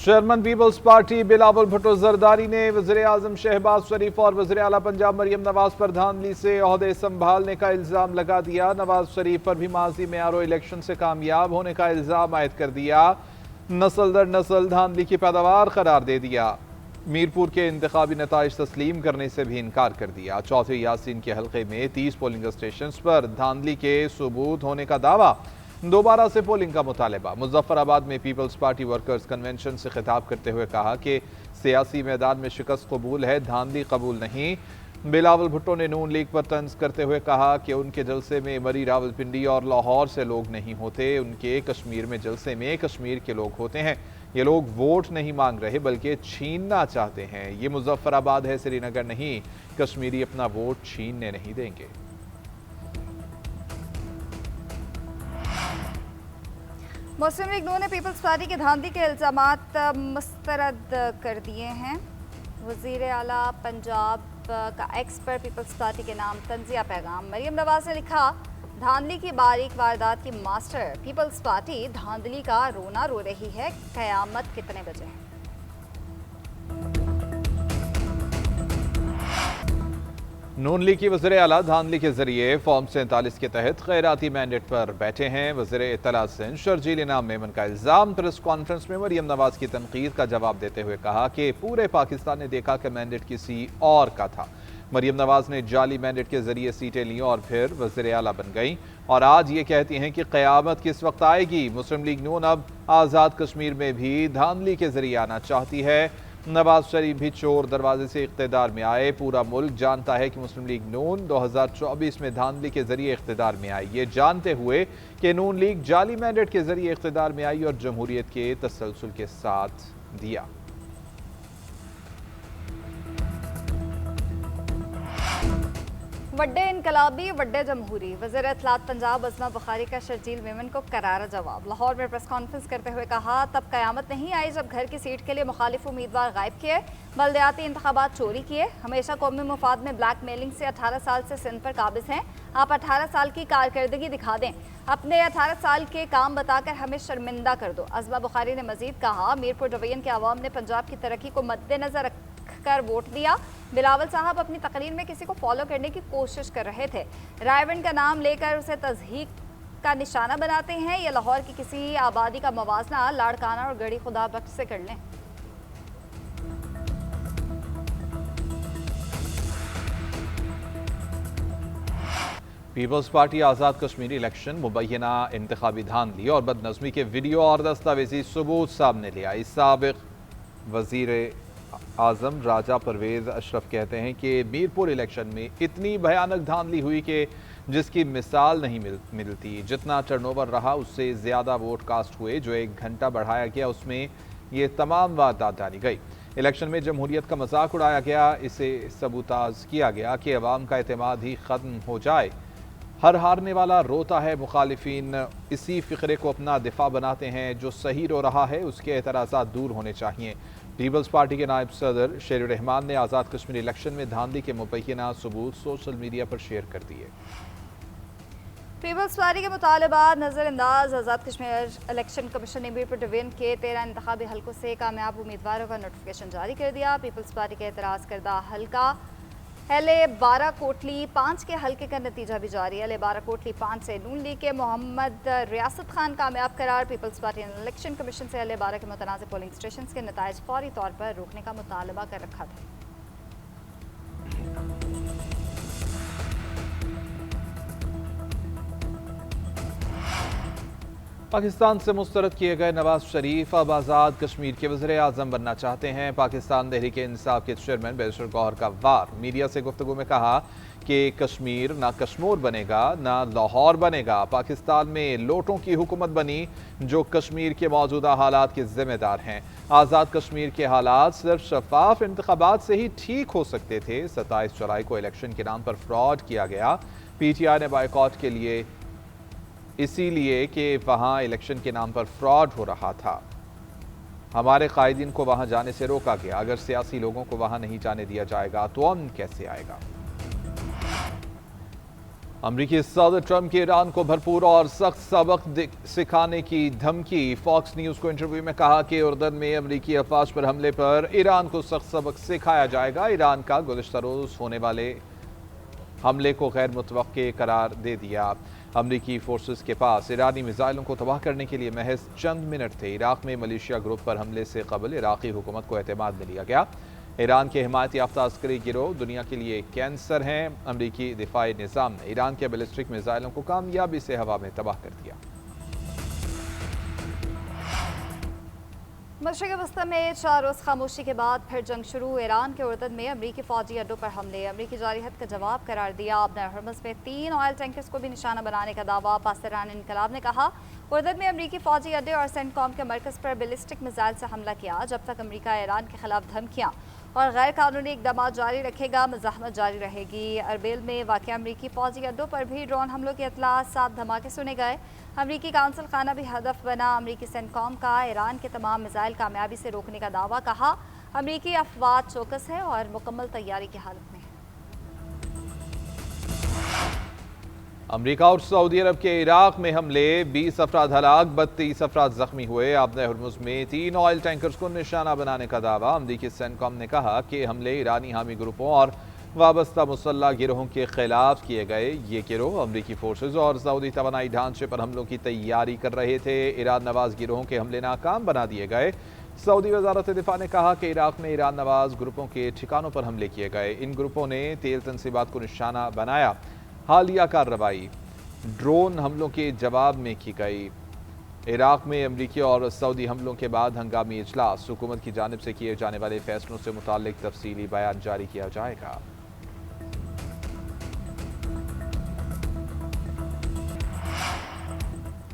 Chairman people's party Bilawal Bhutto Zardari ने वज़ीर आज़म शहबाज शरीफ और वज़ीर आला पंजाब मरियम नवाज पर धांधली से ओहदे संभालने का इल्ज़ाम लगा दिया। नवाज शरीफ पर भी माजी में आरओ इलेक्शन से कामयाब होने का इल्ज़ाम आयद कर दिया। नस्ल दर नस्ल धांधली की पैदावार करार दे दिया। मीरपुर के इंतखाबी नताइज तस्लीम करने से भी इनकार कर दिया। चौथे यासीन के हल्के में 30 पोलिंग स्टेशन पर धांधली के सबूत होने का दावा। दोबारा से पोलिंग का मुतालबा। मुजफ्फराबाद में पीपल्स पार्टी वर्कर्स कन्वेंशन से खिताब करते हुए कहा कि सियासी मैदान में शिकस्त कबूल है, धांधली कबूल नहीं। बिलावल भुट्टो ने नून लीग पर तंज करते हुए कहा कि उनके जलसे में मरी, रावलपिंडी और लाहौर से लोग नहीं होते, उनके कश्मीर में जलसे में कश्मीर के लोग होते हैं। ये लोग वोट नहीं मांग रहे बल्कि छीनना चाहते हैं। ये मुजफ्फराबाद है, श्रीनगर नहीं। कश्मीरी अपना वोट छीनने नहीं देंगे। मुस्लिम लीग नून ने पीपल्स पार्टी के धांधली के इल्जामात मुस्तरद कर दिए हैं। वज़ीर आला पंजाब का एक्स पर पीपल्स पार्टी के नाम तंजिया पैगाम। मरियम नवाज ने लिखा, धांधली की बारीक वारदात की मास्टर पीपल्स पार्टी धांधली का रोना रो रही है, क़यामत कितने बजे है। नून लीग की वज़ीर आला धांधली के जरिए फॉर्म 47 के तहत खैराती मैंडेट पर बैठे हैं। वज़ीर इत्तला सिंध शर्जील इनाम मेमन का इल्ज़ाम। प्रेस कॉन्फ्रेंस में मरियम नवाज की तनकीद का जवाब देते हुए कहा कि पूरे पाकिस्तान ने देखा कि मैंडेट किसी और का था। मरियम नवाज ने जाली मैंडेट के जरिए सीटें ली और फिर वज़ीर आला बन गई और आज ये कहती हैं कि क़यामत किस वक्त आएगी। मुस्लिम लीग नून अब आज़ाद कश्मीर में भी धांधली के जरिए आना चाहती है। नवाज शरीफ भी चोर दरवाजे से इख्तिदार में आए। पूरा मुल्क जानता है कि मुस्लिम लीग नून 2024 में धांधली के जरिए इख्तिदार में आई। ये जानते हुए कि नून लीग जाली मैंडेट के जरिए इख्तिदार में आई और जमहूरियत के तसलसल के साथ दिया। वड्डे इनकलाबी वड्डे जमहूरी। वज़ीर इत्तलात पंजाब अज़मा बुखारी का शर्जील मेमन को करारा जवाब। लाहौर में प्रेस कॉन्फ्रेंस करते हुए कहा, तब क़यामत नहीं आई जब घर की सीट के लिए मुखालिफ उम्मीदवार गायब किए, बल्दियाती इंतखाबात चोरी किए। हमेशा कौमी मुफाद में ब्लैक मेलिंग से 18 साल से सिंध पर काबिज हैं। आप 18 साल की कारकर्दगी दिखा दें, अपने 18 साल के काम बताकर हमें शर्मिंदा कर दो। अज़मा बुखारी ने मजीद कहा, मीरपुर डिवीजन के अवाम ने पंजाब की तरक्की को मद्देनजर कर वोट दिया। बिलावल साहब अपनी तकरीर में किसी को फॉलो करने की कोशिश कर रहे थे। रायविंड का नाम लेकर उसे तज़हीक का निशाना बनाते हैं। या लाहौर की किसी आबादी का मवाजना लाड़काना और गढ़ी खुदा बख्श से कर लें। पीपल्स पार्टी आज़ाद कश्मीरी इलेक्शन, मुबैना इंतखाबी धांधली और बदनज़मी के वीडियो और दस्तावेजी सबूत सामने ले आई। साबिक़ वज़ीर आज़म राजा परवेज़ अशरफ कहते हैं कि मीरपुर इलेक्शन में इतनी भयानक धांधली हुई कि जिसकी मिसाल नहीं मिलती। जितना टर्नओवर रहा उससे ज़्यादा वोट कास्ट हुए। जो 1 घंटा बढ़ाया गया उसमें ये तमाम वारदात डाली गई। इलेक्शन में जमहूरियत का मजाक उड़ाया गया। इसे सबूताज किया गया कि अवाम का एतमाद ही ख़त्म हो जाए। हर हारने वाला रोता है। मुखालिफिन इसी फ़िक्रे को अपना दिफा बनाते हैं। जो सही रो रहा है उसके एतराज़ात दूर होने चाहिए। पीपल्स पार्टी के नायब सदर शेर रहमान ने आज़ाद कश्मीर इलेक्शन में धांधली के मुबैना सबूत सोशल मीडिया पर शेयर कर दिए। पीपल्स पार्टी के मुतालबात नज़रअंदाज। आज़ाद कश्मीर इलेक्शन कमीशन ने मीरपुर डिवीजन के 13 इंतखाबी हल्कों से कामयाब उम्मीदवारों का नोटिफिकेशन जारी कर दिया। पीपल्स पार्टी के एतराज़ करदा हल्का LA 12 कोटली 5 के हल्के का नतीजा भी जारी है। LA 12 कोटली 5 से नून लीग के मोहम्मद रियासत खान कामयाब करार। पीपल्स पार्टी ने इलेक्शन कमीशन से LA 12 के मुतनाज़ पोलिंग स्टेशन के नताइज फौरी तौर पर रोकने का मुतालबा कर रखा था। पाकिस्तान से मुस्तरद किए गए नवाज शरीफ अब आज़ाद कश्मीर के वज़ीर आज़म बनना चाहते हैं। पाकिस्तान तहरीक इंसाफ के chairman barrister Gauhar Ghaffar media से गुफ्तगू में कहा कि कश्मीर ना कश्मीर बनेगा ना लाहौर बनेगा। पाकिस्तान में लोटों की हुकूमत बनी जो कश्मीर के मौजूदा हालात के जिम्मेदार हैं। आज़ाद कश्मीर के हालात सिर्फ शफाफ इंतखाबात से ही ठीक हो सकते थे। 27 जुलाई को इलेक्शन के नाम पर फ्रॉड किया गया। PTI ने बायकॉट के लिए इसीलिए कि वहाँ इलेक्शन के नाम पर फ्रॉड हो रहा था। हमारे कायदीन को वहाँ जाने से रोका गया। अगर सियासी लोगों को वहाँ नहीं जाने दिया जाएगा तो अमन कैसे आएगा। अमरीकी सदर ट्रंप की ईरान को भरपूर और सख्त सबक सिखाने की धमकी। फॉक्स न्यूज को इंटरव्यू में कहा कि उर्दन में अमरीकी अफवाज पर हमले पर ईरान को सख्त सबक सिखाया जाएगा। ईरान का गुज़िश्ता रोज होने वाले हमले को गैर मुतवक्के करार दे दिया। अमरीकी फोर्सेस के पास ईरानी मिसाइलों को तबाह करने के लिए महज चंद मिनट थे। इराक में मलेशिया ग्रुप पर हमले से कबल इराकी हुकूमत को एतमाद में लिया गया। ईरान के हिमायत याफ्ता अस्करी गिरोह दुनिया के लिए कैंसर हैं। अमरीकी दिफाई निज़ाम ने ईरान के बैलिस्टिक मिसाइलों को कामयाबी से हवा में तबाह कर दिया। मशरिक़ वस्ती में 4 रोज़ खामोशी के बाद फिर जंग शुरू। ईरान के उर्दन में अमरीकी फ़ौजी अड्डों पर हमले, अमरीकी जारहत का जवाब करार दिया। अपने हरमज़ में 3 ऑयल टैंकर्स को भी निशाना बनाने का दावा। पाकिस्तान इनकलाब ने कहा उर्दन में अमरीकी फ़ौजी अड्डे और सेंटकॉम के मरकज़ पर बैलिस्टिक मिसाइल से हमला किया। जब तक अमरीका ईरान के खिलाफ धमकियाँ और गैर कानूनी इकदाम जारी रखेगा, मज़ाहमत जारी रहेगी। अरबिल में वाक़ अमरीकी फ़ौजी अड्डों पर भी ड्रोन हमलों के इत्तला, 7 धमाके सुने गए। अमरीकी काउंसिल खाना भी हदफ बना। अमरीकी सेंटकॉम का ईरान के तमाम मिसाइल कामयाबी से रोकने का दावा। कहा अमरीकी अफवाज चौकस है और मुकम्मल तैयारी की हालत में है। अमरीका और सऊदी अरब के इराक में हमले, 20 अफराद हलाक, 32 अफराद जख्मी हुए। आबने हुर्मुज़ में 3 ऑयल टैंकर्स को निशाना बनाने का दावा। अमरीकी सेंटकॉम ने कहा कि हमले ईरानी हामी ग्रुपों और वाबस्ता मुसल्लह गिरोहों के खिलाफ किए गए। ये गिरोह अमरीकी फोर्सेज और सऊदी तवानाई ढांचे पर हमलों की तैयारी कर रहे थे। ईरान नवाज गिरोहों के हमले नाकाम बना दिए गए। सऊदी वजारत दिफा ने कहा कि इराक में ईरान नवाज ग्रुपों के ठिकानों पर हमले किए गए। इन ग्रुपों ने तेल तनसीबात को निशाना बनाया। हालिया कार्रवाई ड्रोन हमलों के जवाब में की गई। इराक में अमरीकी और सऊदी हमलों के बाद हंगामी इजलास, हुकूमत की जानिब से किए जाने वाले फैसलों से मुताल्लिक तफसीली बयान जारी किया जाएगा।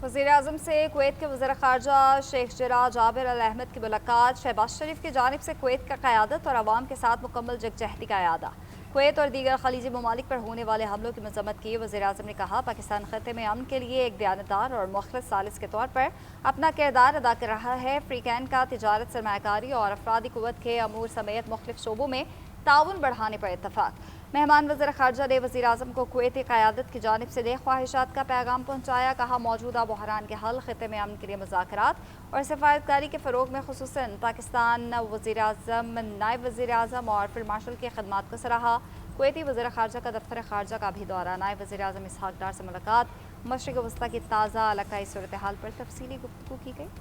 वज़ीर-ए-आज़म से कुवैत के वज़ीर ख़ारजा शेख जरा जाबिर अल अहमद की मुलाकात। शहबाज शरीफ की जानिब से कुवैत का क़यादत और अवाम के साथ मुकम्मल यकजहती का इरादा। कुवैत और दीगर खलीजी ममालिक पर होने वाले हमलों की मज़म्मत की। वज़ीर-ए-आज़म ने कहा पाकिस्तान ख़त्ते में अमन के लिए एक दयानतदार और मुखलिस सालिस के तौर पर अपना किरदार अदा कर रहा है। फ्रीकैन का तिजारत, सरमायाकारी और अफरादी कुव्वत के अमूर समेत मुख्तलिफ शोबों में ताउन बढ़ाने पर इत्तफाक। मेहमान वज़ीर ख़ारजा ने वज़ीर-ए-आज़म को कुवैती क़यादत की जानिब से नेक ख्वाहिशात का पैगाम पहुँचाया। कहा मौजूदा बहरान के हल, ख़त्ते में अमन के लिए मुज़ाकरात और सफ़ारतकारी के फ़रोग़ में ख़ुसूसन पाकिस्तान वज़ीर-ए-आज़म, नायब वज़ीर-ए-आज़म और फील्ड मार्शल की खदमात को सराहा। कुवैती वज़ीर ख़ारजा का दफ्तर ख़ारजा का भी दौरा। नायब वज़ीर-ए-आज़म इसहाक़ डार से मुलाकात। मशरिक़ वस्ती की ताज़ा इलाक़ाई सूरत हाल पर तफसीली गुफ्तगू की गई।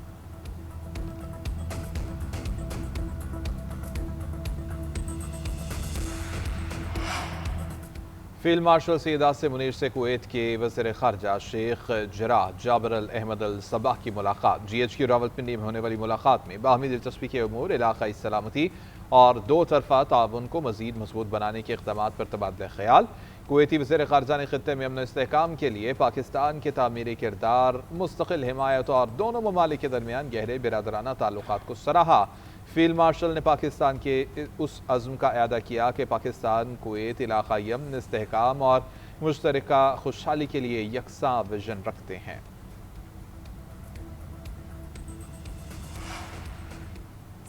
फील्ड मार्शल सैयद आसिम मुनीर से कुवैत के वज़ीर ख़ारजा शेख जरा जाबिर अल अहमद अल सबाह की मुलाकात। GHQ रावलपिंडी में होने वाली मुलाकात में बाहमी दिलचस्पी के उमूर, इलाक़ाई सलामती और दो तरफ़ा ताउन को मज़ीद मजबूत बनाने के इक़दामात पर तबादला ख्याल। कुवैती वज़ीर ख़ारजा ने ख़ित्ते में अमन इस्तेहकाम के लिए पाकिस्तान के तामीरी किरदार, मुस्तक़िल हिमायत और दोनों ममालिक के दरमियान गहरे बिरादराना ताल्लुकात को सराहा। फील्ड मार्शल ने पाकिस्तान के उस अज़्म का अदा किया कि पाकिस्तान कुवैत इलाक़ाई अमन, इस्तेहकाम और मुश्तरका खुशहाली के लिए यकसा विजन रखते हैं।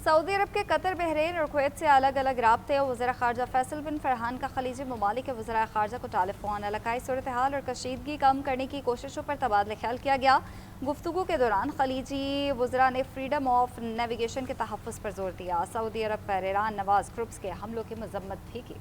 सऊदी अरब के कतर, बहरीन और कुवैत से अलग अलग राब्ते और वज़ीर ख़ारजा फैसल बिन फरहान का खलीजी ममालिक के वज़ीर ख़ारजा को टेलीफोन, इलाक़ाई सूरत हाल और कशीदगी कम करने की कोशिशों पर तबादला ख्याल किया गया। गुफ्तगू के दौरान खलीजी वज़रा ने फ्रीडम ऑफ नेविगेशन के तहफ़्फ़ुज़ पर जोर दिया। सऊदी अरब पर ईरान नवाज ग्रुप्स के हमलों की मज़म्मत भी की।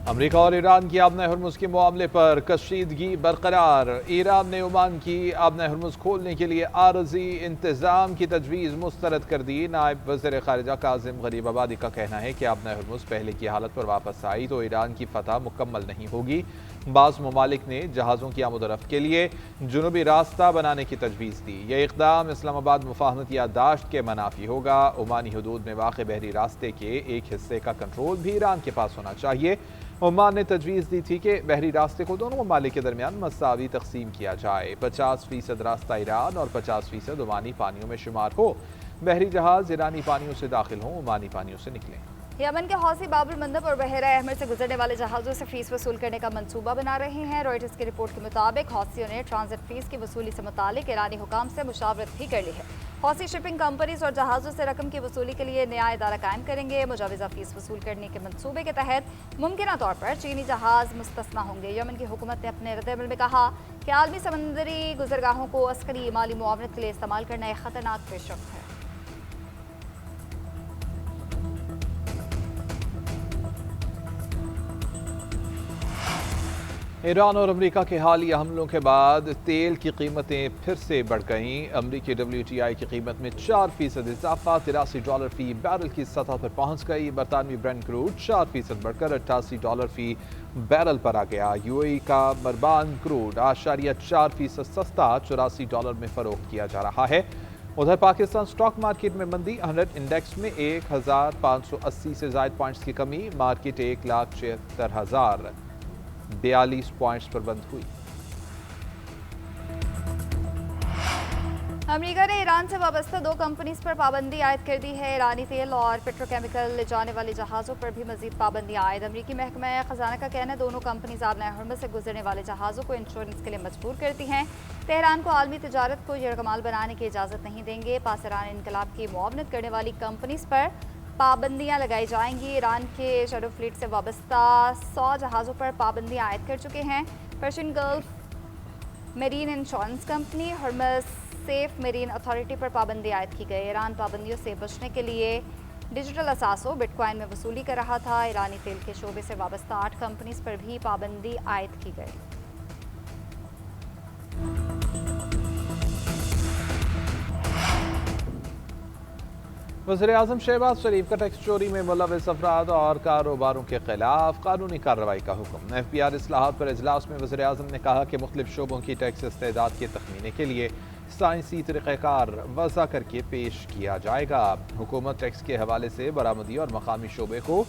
अमरीका और ईरान की आबना हुर्मुज़ के मामले पर कशीदगी बरकरार। ईरान ने ओमान की आबना हुर्मुज़ खोलने के लिए आरज़ी इंतज़ाम की तजवीज़ मुस्तरद कर दी। नायब वज़ीर ख़ारजा काज़िम गरीबाबादी का कहना है कि आबना हुर्मुज़ पहले की हालत पर वापस आई तो ईरान की फतह मुकम्मल नहीं होगी। बाज़ ममालिक ने जहाज़ों की आमदरफ्त के लिए जुनूबी रास्ता बनाने की तजवीज़ दी। यह इक़दाम इस्लामाबाद मुफ़ाहमत यादाश्त के मनाफी होगा। ओमानी हदूद में वाक़ बहरी रास्ते के एक हिस्से का कंट्रोल भी ईरान के पास होना चाहिए। ओमान ने तजवीज़ दी थी कि बहरी रास्ते को दोनों ममालिक के दरमियान मसावी तकसीम किया जाए। 50% रास्ता ईरान और 50% ओमानी पानियों में शुमार हो। बहरी जहाज़ ईरानी पानियों से दाखिल हों, ओमानी पानियों से निकलें। यमन के हौसी बाबुल मंदब और बहरा अहमद से गुजरने वाले जहाज़ों से फीस वसूल करने का मंसूबा बना रहे हैं। रॉयटर्स की रिपोर्ट के मुताबिक हौसियों ने ट्रांजिट फीस की वसूली से मुतालिक ईरानी हुकाम से मुशावरत भी कर ली है। हौसी शिपिंग कंपनीज और जहाज़ों से रकम की वसूली के लिए नया इदारा कायम करेंगे। मुजाविजा फीस वसूल करने के मंसूबे के तहत मुमकिन तौर पर चीनी जहाज़ मुस्तस्ना होंगे। यमन की हुकूमत ने अपने रद्द-ए-अमल में कहा कि आलमी समंदरी गुजरगाहों को अस्करी माली मुआवनत के लिए इस्तेमाल करना एक खतरनाक पेशरफ्त है। ईरान और अमेरिका के हालिया हमलों के बाद तेल की कीमतें फिर से बढ़ गईं। अमेरिकी WTI की कीमत में 4% इजाफा, $83 फी बैरल की सतह पर पहुंच गई। बरतानवी ब्रेंट क्रूड 4% बढ़कर $88 फी बैरल पर आ गया। UAE का मरबान क्रूड 8.4% सस्ता $84 में फरोख्त किया जा रहा है। उधर पाकिस्तान स्टॉक मार्केट में मंदी, 100 इंडेक्स में 1580 से जायद पॉइंट्स की कमी। मार्केट 1,76,042 पॉइंट्स पर बंद हुई। अमेरिका ने ईरान से वाबस्ता 2 कंपनीज पर पाबंदी आयद कर दी है। ईरानी तेल और पेट्रोकेमिकल ले जाने वाले जहाज़ों पर भी मजीद पाबंदियां आयद। अमेरिकी महकमा खजाना का कहना है दोनों कंपनीज आबनाए हुर्मुज़ से गुजरने वाले जहाज़ों को इंश्योरेंस के लिए मजबूर करती हैं। तेहरान को आलमी तिजारत को यरगमाल बनाने की इजाज़त नहीं देंगे। पास ईरान इनकलाब की मुआवनत करने वाली कंपनीज पर पाबंदियां लगाई जाएंगी। ईरान के शैडो फ्लीट से वाबस्ता 100 जहाज़ों पर पाबंदियां आयद कर चुके हैं। Persian gulf marine insurance company, Hormuz safe marine authority पर पाबंदी आयद की गई। ईरान पाबंदियों से बचने के लिए डिजिटल असासों बिटकॉइन में वसूली कर रहा था। ईरानी तेल के शोबे से वाबस्ता 8 कंपनीज पर भी पाबंदी आयद की गई। वज़ीर-ए-आज़म शहबाज शरीफ का टैक्स चोरी में मुलव्वस अफराद और कारोबारों के खिलाफ कानूनी कार्रवाई का हुक्म। FBR इस्लाहात पर इजलास में वज़ीर-ए-आज़म ने कहा कि मुख्तलिफ शोबों की टैक्स इस्तेदाद के तखमीने के लिए साइंसी तरीक़ाकार वज़ा करके पेश किया जाएगा। हुकूमत टैक्स के हवाले से बरामदी और मकामी शोबे को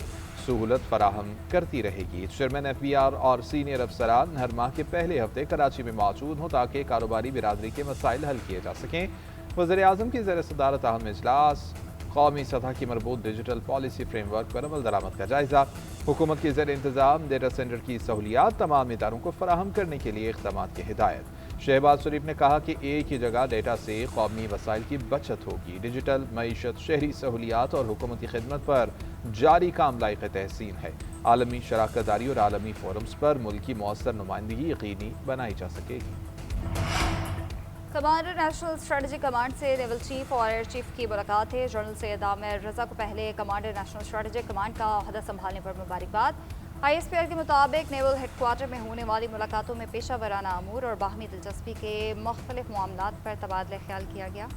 सहूलत फराहम करती रहेगी। चेयरमैन FBR और सीनियर अफसरान हर माह के पहले हफ्ते कराची में मौजूद हों ताकि कारोबारी बिरादरी के मसाइल हल किए जा सकें। वज़ीर-ए-आज़म की ज़ेर सदारत अहम इजलास कौमी सतह की मरबूत डिजिटल पॉलिसी फ्रेमवर्क पर अमल दरामद का जायजा। हुकूमत के ज़ेर इंतज़ाम डेटा सेंटर की सहूलियात तमाम इदारों को फराहम करने के लिए इक़दाम की हिदायत। शहबाज शरीफ ने कहा कि एक ही जगह डेटा से कौमी वसाइल की बचत होगी। डिजिटल मईशत, शहरी सहूलियात और हुकूमती खिदमत पर जारी काम लायक तहसीन है। आलमी शराकतदारी और आलमी फोरम्स पर मुल्की मौसर नुमाइंदगी यकीनी बनाई जा सकेगी। कमांडर नेशनल स्ट्रेटजी कमांड से नेवल चीफ और एयर चीफ की मुलाकात है। जनरल सैयद आमिर रजा को पहले कमांडर नेशनल स्ट्रेटजी कमांड का ओहदा संभालने पर मुबारकबाद। ISPR के मुताबिक नेवल हेडक्वार्टर में होने वाली मुलाकातों में पेशा वराना अमूर और बाहमी दिलचस्पी के मुख्तलिफ मामलात पर तबादला ख्याल किया गया।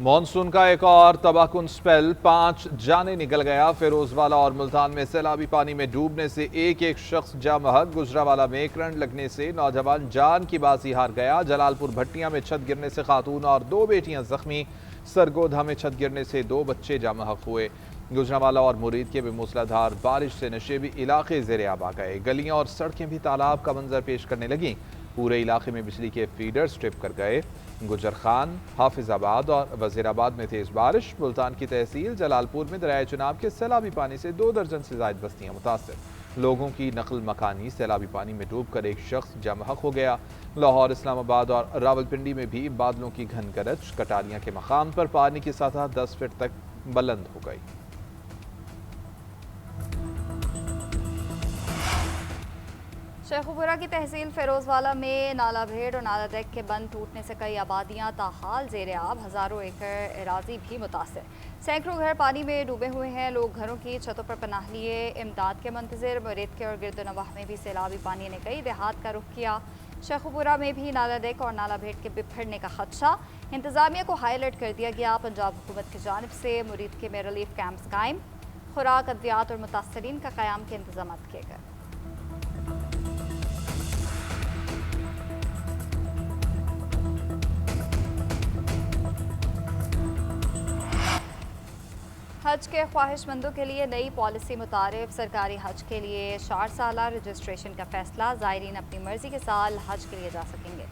मॉनसून का एक और तबाहकुन स्पेल, 5 जाने निकल गया। फिरोजवाला और मुल्तान में सैलाबी पानी में डूबने से एक शख्स जाँ महक। गुजरावाला में करंट लगने से नौजवान जान की बाजी हार गया। जलालपुर भट्टियां में छत गिरने से खातून और 2 बेटियां जख्मी। सरगोधा में छत गिरने से 2 बच्चे जाँ महक हुए। गुजरावाला और मुरीद के भी मूसलाधार बारिश से नशेबी इलाके ज़ेरे आब आ गए। गलियां और सड़कें भी तालाब का मंजर पेश करने लगी। पूरे इलाके में बिजली के फीडर्स ट्रिप कर गए। गुजर खान, हाफिजाबाद और वजीराबाद में तेज बारिश। मुल्तान की तहसील जलालपुर में दरियाए चुनाब के सैलाबी पानी से 2 दर्जन से ज्यादा बस्तियां मुतासर। लोगों की नकल मकानी सैलाबी पानी में डूबकर एक शख्स जमहक हो गया। लाहौर, इस्लामाबाद और रावलपिंडी में भी बादलों की घन गरज। कटारियां के मकाम पर पानी की सतह 10 फीट तक बुलंद हो गई। शेखुपुरा की तहसील फिरोजवाला में नाला भेड़ और नाला डेक के बंद टूटने से कई आबादियां ताहाल ज़ेरे आब। हज़ारों एकड़ एराजी भी मुतासर। सैकड़ों घर पानी में डूबे हुए हैं। लोग घरों की छतों पर पनाह लिए इमदाद के मंतज़र। मुरीद के और गिरदनवाह में भी सैलाबी पानी ने कई देहात का रुख किया। शेखुपुरा में भी नाला डेक और नाला भेड़ के बिफरने का खदशा। इंतज़ामिया को हाई अलर्ट कर दिया गया। पंजाब हुकूमत की जानिब से मुरीद के में रिलीफ कैंप्स कायम। खुराक, अद्वियात और मुतासरीन का क़याम के इंतजाम किए गए। हज के ख्वाहिशमंदों के लिए नई पॉलिसी मुतारिफ। सरकारी हज के लिए 4 साला रजिस्ट्रेशन का फैसला। ज़ायरीन अपनी मर्जी के साथ हज के लिए जा सकेंगे।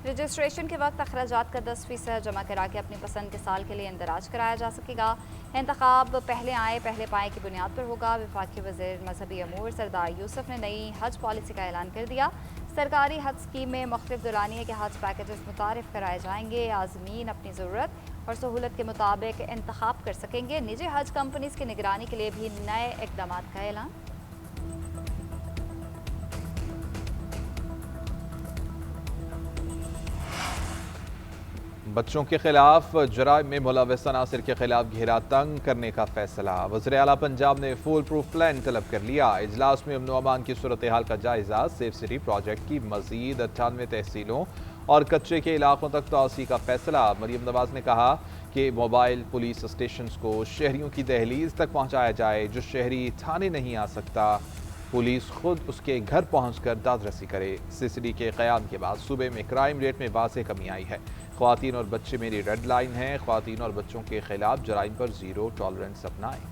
रजिस्ट्रेशन के वक्त अखराजात का 10% जमा करा के अपनी पसंद के साल के लिए इंदराज कराया जा सकेगा। इंतखाब पहले आए पहले पाए की बुनियाद पर होगा। वफाकी वज़ीर मजहबी अमूर सरदार यूसुफ ने नई हज पॉलिसी का ऐलान कर दिया। सरकारी हज स्कीम में मुख्तलिफ दुरानिया के हज पैकेजेस मुतारिफ कराए जाएंगे। आज़मीन अपनी ज़रूरत और सहूलत के मुताबिक इंतखाब कर सकेंगे। निजी हज कंपनीज की निगरानी के लिए भी नए इकदाम का ऐलान। बच्चों के खिलाफ जराइम में मुलव्वस अनासिर के खिलाफ घेरा तंग करने का फैसला। वज़ीर आला पंजाब ने फुल प्रूफ प्लान तलब कर लिया। इजलास में अमन व अमान की सूरत हाल का जायजा। सेफ सिटी प्रोजेक्ट की मजीद 98 तहसीलों और कच्चे के इलाकों तक तोसी का फैसला। मरियम नवाज ने कहा कि मोबाइल पुलिस स्टेशन को शहरियों की दहलीज तक पहुँचाया जाए। जो शहरी थाने नहीं आ सकता, पुलिस खुद उसके घर पहुंचकर दादरसी करे। सीसीडी के क़याम के बाद सूबे में क्राइम रेट में वाज़ेह कमी आई है। ख्वातीन और बच्चे मेरी रेड लाइन है। ख्वातीन और बच्चों के खिलाफ जराइम पर ज़ीरो टॉलरेंस अपनाएं।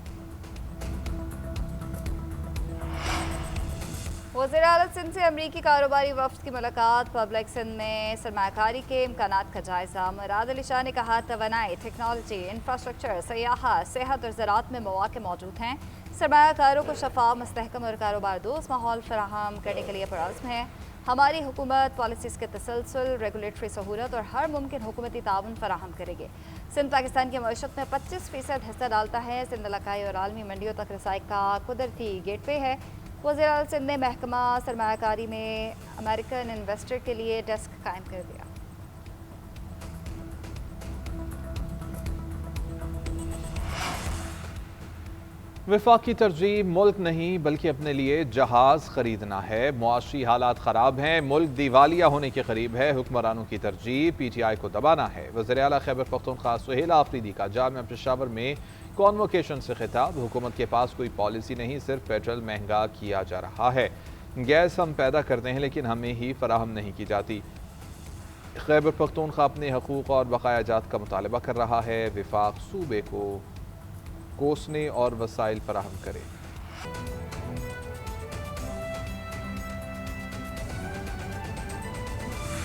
वज़ीर आला सिंध से अमरीकी कारोबारी वफ्द की मुलाकात। पब्लिक सिंध में सरमाकारी के इम्कानात का जायजा। मुराद अली शाह ने कहा तवानाई, टेक्नोलॉजी, इंफ्रास्ट्रक्चर, सियाहत, सेहत और ज़राअत में मौक़े मौजूद हैं। सरमायाकारों को शफाफ, मुस्तहकम और कारोबार दोस्त माहौल फराहम करने के लिए पुरअज़्म है। हमारी हुकूमत पॉलिसीज़ के तसलसल, रेगुलेटरी सहूलत और हर मुमकिन हुकूमती ताउन फराहम करेगी। सिंध पाकिस्तान की मईशत में 25% हिस्सा डालता है। सिंध इलाकाई और आलमी मंडियों तक रसाई का कुदरती गेटवे है। वज़ीर आला सिंध ने महकमा सरमायाकारी में अमेरिकन इन्वेस्टर के लिए डेस्क कायम कर दिया। वफाकी तरजीह मुल्क नहीं बल्कि अपने लिए जहाज़ खरीदना है। मुआशी हालात ख़राब हैं, मुल्क दिवालिया होने के करीब है। हुक्मरानों की तरजीह PTI को दबाना है। वज़ीर आला खैबर पख्तूनख्वा सुहेल आफरीदी का जामिया पेशावर में कॉन्वोकेशन से खिताब। हुकूमत के पास कोई पॉलिसी नहीं, सिर्फ पेट्रोल महंगा किया जा रहा है। गैस हम पैदा करते हैं लेकिन हमें ही फराहम नहीं की जाती। खैबर पख्तूनख्वा अपने हकूक़ और बकायाजात का मुतालबा कर रहा है। वफाक सूबे को कोसने और वसाइल फराहम करे।